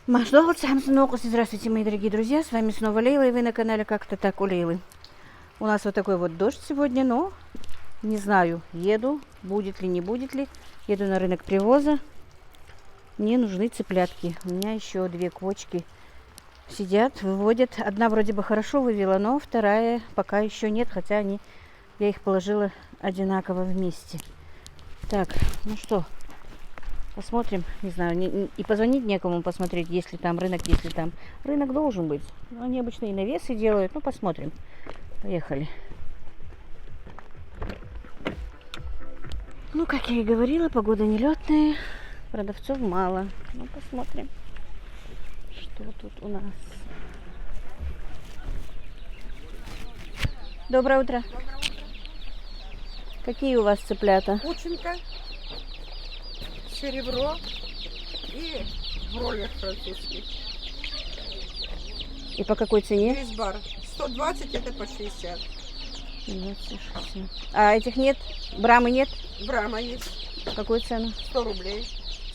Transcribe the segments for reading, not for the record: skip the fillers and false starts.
Макдональдс, здравствуйте, мои дорогие друзья, с вами снова Лейла, и вы на канале Как-то так у Лейлы. У нас вот такой вот дождь сегодня, но не знаю, еду, будет ли, не будет ли. Еду на рынок привоза, мне нужны цыплятки. У меня еще 2 квочки сидят, выводят. Одна вроде бы хорошо вывела, но вторая пока еще нет, хотя я их положила одинаково вместе. Так, ну что, посмотрим, не знаю, и позвонить некому посмотреть, есть ли там рынок, если там. Рынок должен быть. Они обычно и навесы делают, ну посмотрим. Поехали. Ну, как я и говорила, погода нелетная, продавцов мало. Ну, посмотрим, что тут у нас. Доброе утро. Какие у вас цыплята? Кученко, серебро и бройлер французский. И по какой цене? Весь бар. 120, это по 60. 20, 60. А этих нет? Брамы нет? Брама есть. Какую цену? 100 рублей.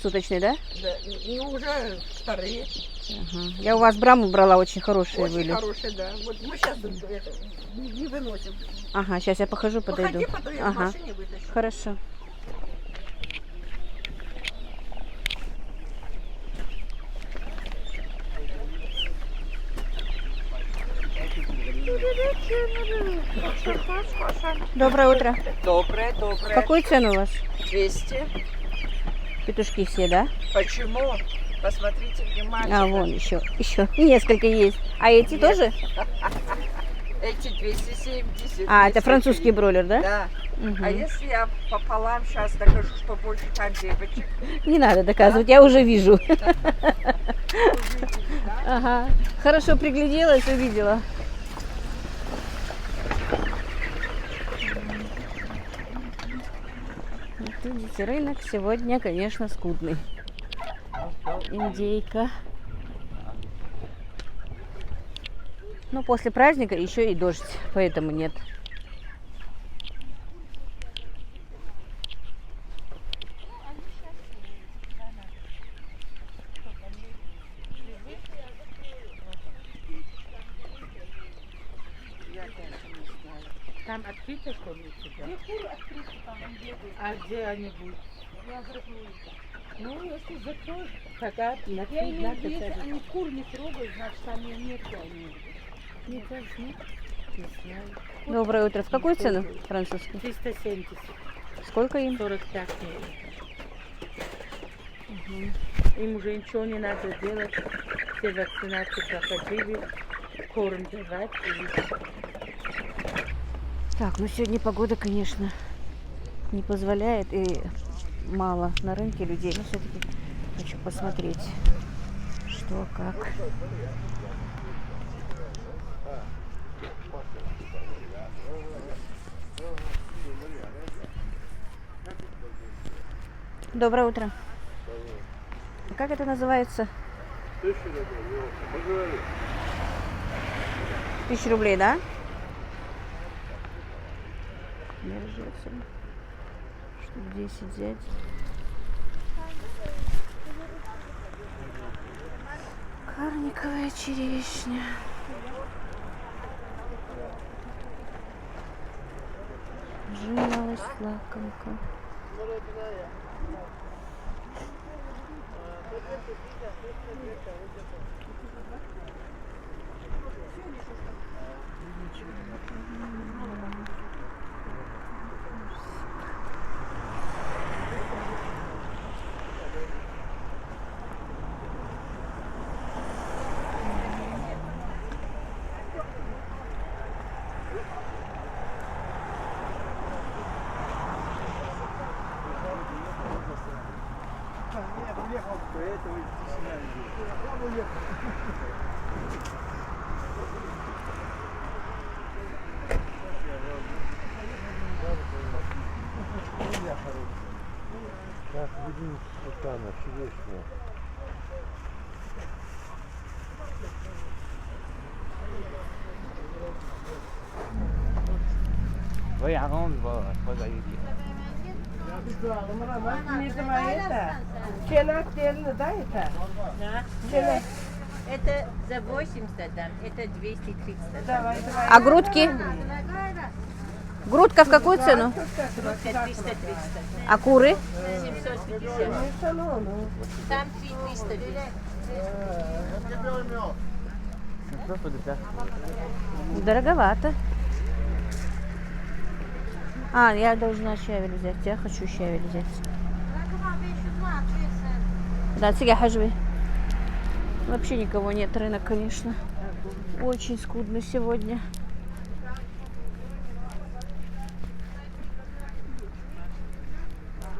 Суточный, да? Да. Ну, уже вторые. Ага. Я у вас браму брала, очень хорошие Очень были. хорошие, да. Вот мы сейчас это не выносим. Ага, сейчас я похожу, подойду. Походи, потом я в Ага. машине вытащу. Хорошо. Доброе утро. Доброе. Какую цену у вас? 200. Петушки все, да? Почему? Посмотрите внимательно. А, вон еще несколько есть. А эти Нет. тоже? Эти 270. А, это 203. французский бройлер, да? Да. Мгм. А если я пополам сейчас докажу, что больше там девочек? Не надо доказывать, я уже вижу. Увидели, да? Ага. Хорошо пригляделась, увидела. Вот видите, рынок сегодня, конечно, скудный. Индейка. Ну, после праздника еще и дождь, поэтому нет. Там открыто, что ли, у тебя? А где они будут? Ну, если закроют, тогда на 3 дня Если хотя бы. они кур не трогают, значит там и нет они. Мне кажется, нет. Не знаю. Доброе утро. В какую цену французский? 370, Сколько им? 45 Им уже ничего не надо делать. Все вакцинации проходили, корм давать и всё. Так, ну сегодня погода, конечно, не позволяет и мало на рынке людей. Но все-таки хочу посмотреть, что как. Доброе утро. А как это называется? 1000 рублей, да? Держится. Штук 10 взять. Карниковая черешня. Жимолость, лакомка. Так, видим стакана, черешня. Voy a rendre, vas-y. Не это. Челак дельно, да, это? Да. Челак. Это за 80 дам, это 230 дам. Давай, давай. А грудки? Грудка в какую цену? Грудка 300-300. А куры? 750. Там 300. Дороговато. А, я должна щавель взять. Я хочу щавель взять. Да, сега хаживай. Вообще никого нет, рынок, конечно. Очень скудный сегодня.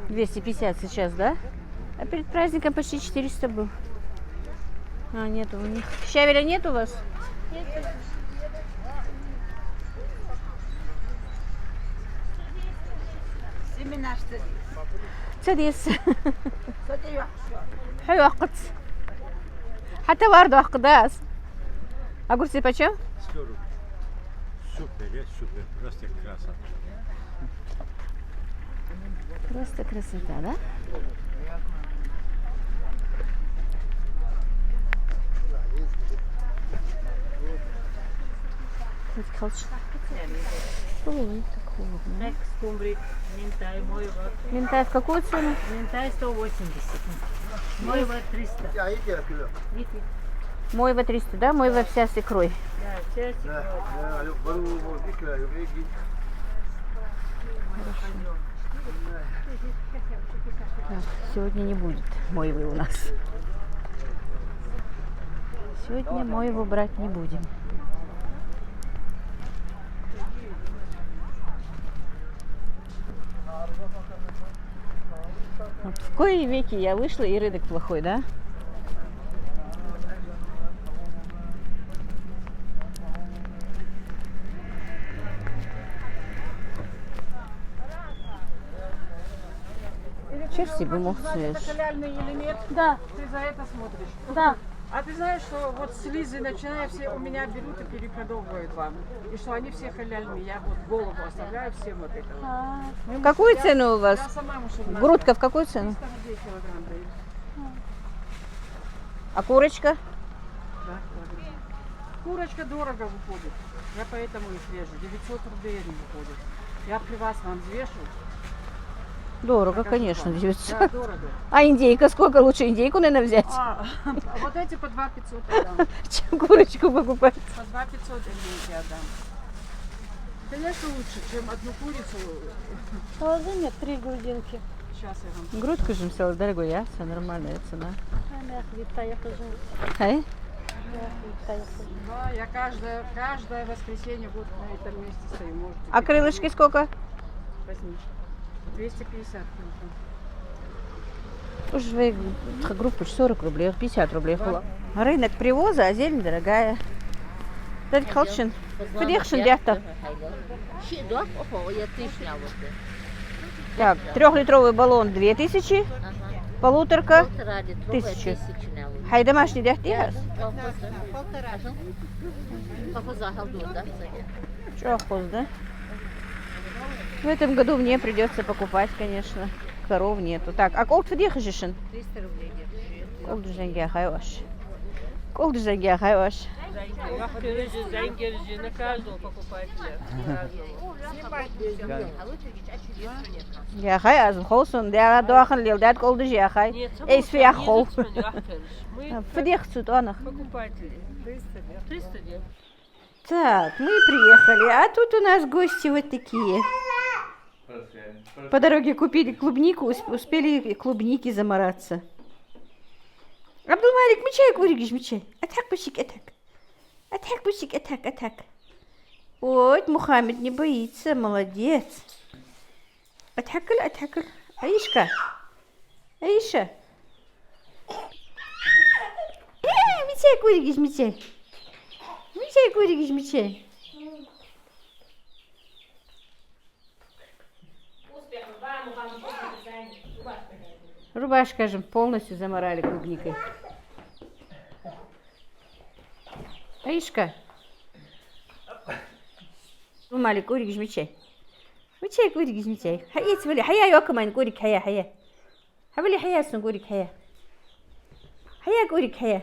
$250 сейчас, да? А перед праздником почти 400 был. А, нету у них. Щавеля нет у вас? Семена что? سديس حلو وقت حتى ورد وقداس огурцы почем? 100 рублей. Супер, супер, просто красота. Просто красота, да? Хоть холщ. Ой, так холодно. Скумбрик, ментай, мойва. Ментай в какую цену? Ментай 180. Мойва 300. Мойва 300, да? Мойва вся с икрой. Да, часть. Так, сегодня не будет мойвы у нас. Сегодня мойву брать не будем. Вот в кои веки я вышла, и рынок плохой, да? Черси бы мог съесть. Халяльный или нет? Да, Ты за это смотришь. да. А ты знаешь, что вот слизы, начиная, все у меня берут и перепродовывают вам. И что они все халяльные. Я вот голову оставляю всем вот это. Вот. В какую цену у вас? Я сама мусульманка. Грудка в какую цену? 300 рублей килограмм дают. А курочка? Да, килограмм. Курочка дорого выходит. Я поэтому их режу. 900 рублей они выходят. Я при вас вам взвешу. Дорого, покажу конечно, вам. 900. Да, дорого. А индейка сколько? Лучше индейку, наверное, взять, А вот эти по 2500 отдам. чем курочку покупать. По 2500 индейки отдам. Конечно, лучше, чем одну курицу. Положи мне 3 грудинки. Сейчас я вам. Грудку же взяла, дорогой, ясно, нормальная цена. Я хожу. Ай? Да, я каждое воскресенье вот на этом месте стою. Можете А крылышки сколько? возьми. 250 килограмм. Уж вы группу 40 рублей, 50 рублей. Рынок привоза, а зелень дорогая. Дать холщин. Подъехшин дяхта. Так, 3-литровый баллон 2000, полуторка 1000. Хай домашний дяхтигас? Чохоз, да? В этом году мне придется покупать, конечно. Коров нету. Так, а колд подъехашишин? 300 рублей держи. Колд женге хайваш. Колд женге хайваш. Зайнгерджи на каждого покупателя. Я хай азм холсон, я доахан лил, дат колд же я хай. Эй, свя хол. Мы Подъехать анах. покупатели. 300 лет. Так, мы приехали, а тут у нас гости вот такие. По дороге купили клубнику, успели клубники замораться. Абдулмалик, мечай, куригиш, мечай. Атак, бусик, атак. Атак, бусик, атак, атак. Ой, Мухаммед не боится, молодец. Атакаль, атакаль. Аишка. Аиша. Мечай, куригиш, мечай. Мечай, куригиш, мечай. Рубашка же полностью заморали клубникой. Аишка. Мали курик жмичай. Мичай курик жмичай. Хая твали, хая я кمان курик хая хая. حولي حياة سنقولك حياة. حياة قولك حياة.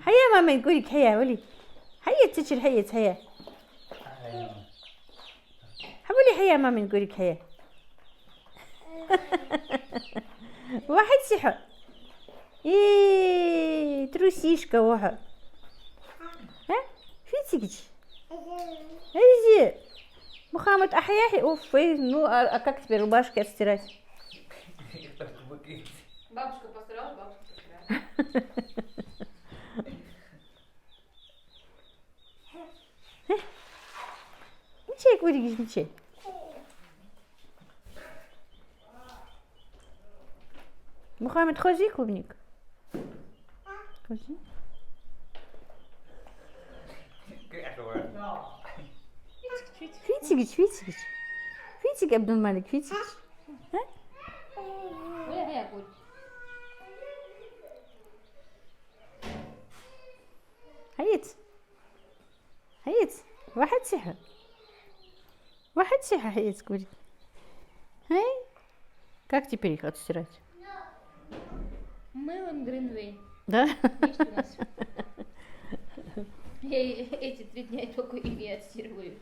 حياة ماما نقولك حياة ولي. حياة تشيل حياة. حولي حياة ماما نقولك حياة. واحد سحر. إيه трусишка واحد. ها؟ فين تيجي؟ Мухаммад Ахяхи, уф, ну а как теперь рубашки отстирать? Бабушка постаралась, бабушка постаралась. Ничей, Куригиш, ничей. Мухаммад, хози, клубник. Хози. Фитигич. Фитик, Абдулмалик, фитигич. هيت واحد سحر هيت говорит. Как теперь их отстирать? Мылом Гринвей. Да? Есть у нас. Я эти 3 дня только ими отстирываю.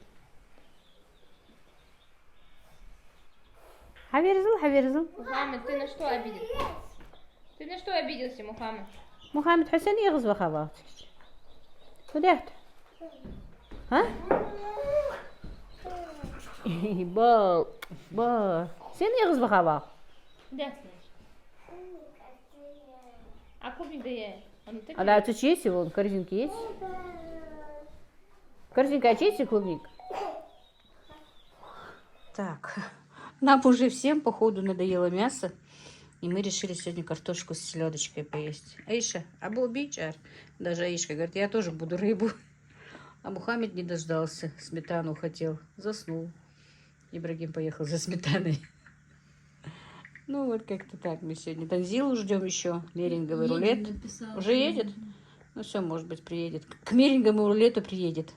حبيرزل. Мухаммед, ты на что обиделся? Ты на что обиделся, Мухаммед? محمد حسين يغزو خبرتك. ودعت. ها؟ با. سين يغزو خبر. Да, слышь. А клубник да я? А да, тут есть его, корзинки есть? Корзинка, а чей клубник? Так, нам уже всем, походу, надоело мясо. И мы решили сегодня картошку с селедочкой поесть. Аиша, а был бичар? Даже Аишка говорит, я тоже буду рыбу. А Мухаммед не дождался, сметану хотел, заснул. Ибрагим поехал за сметаной. Ну вот как-то так мы сегодня. Танзилу ждем еще, меринговый рулет. Уже едет? Ну все, может быть, приедет. К меринговому рулету приедет.